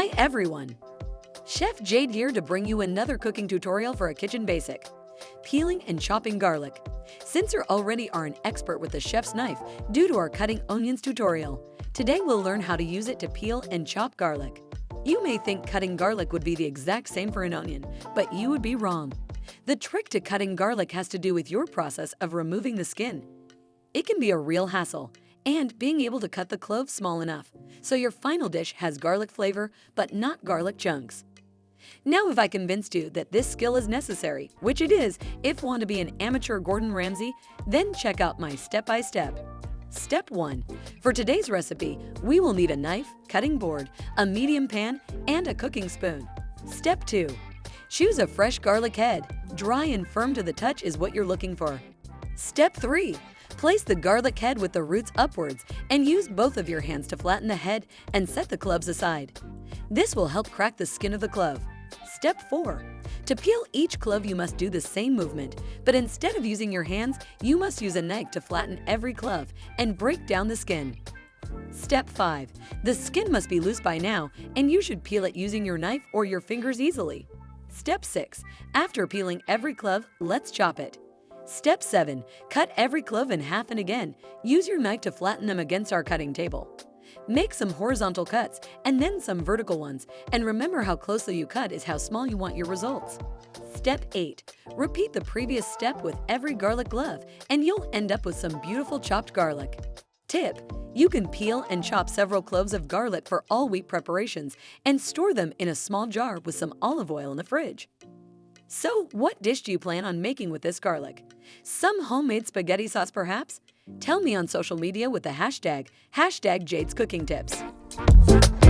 Hi everyone! Chef Jade here to bring you another cooking tutorial for a kitchen basic. Peeling and chopping garlic. Since you already are an expert with the chef's knife due to our cutting onions tutorial, today we'll learn how to use it to peel and chop garlic. You may think cutting garlic would be the exact same for an onion, but you would be wrong. The trick to cutting garlic has to do with your process of removing the skin. It can be a real hassle, and being able to cut the cloves small enough so your final dish has garlic flavor but not garlic chunks. Now if I convinced you that this skill is necessary, which it is if you want to be an amateur Gordon Ramsay, then check out my step-by-step. Step 1. For today's recipe, we will need a knife, cutting board, a medium pan, and a cooking spoon. Step 2. Choose a fresh garlic head. Dry and firm to the touch is what you're looking for. Step 3. Place the garlic head with the roots upwards and use both of your hands to flatten the head and set the cloves aside. This will help crack the skin of the clove. Step 4. To peel each clove you must do the same movement, but instead of using your hands, you must use a knife to flatten every clove and break down the skin. Step 5. The skin must be loose by now, and you should peel it using your knife or your fingers easily. Step 6. After peeling every clove, let's chop it. Step 7. Cut every clove in half and again, use your knife to flatten them against our cutting table. Make some horizontal cuts and then some vertical ones, and remember how closely you cut is how small you want your results. Step 8. Repeat the previous step with every garlic clove, and you'll end up with some beautiful chopped garlic. Tip: you can peel and chop several cloves of garlic for all-week preparations and store them in a small jar with some olive oil in the fridge. So, what dish do you plan on making with this garlic? Some homemade spaghetti sauce perhaps? Tell me on social media with the hashtag #JadesCookingTips.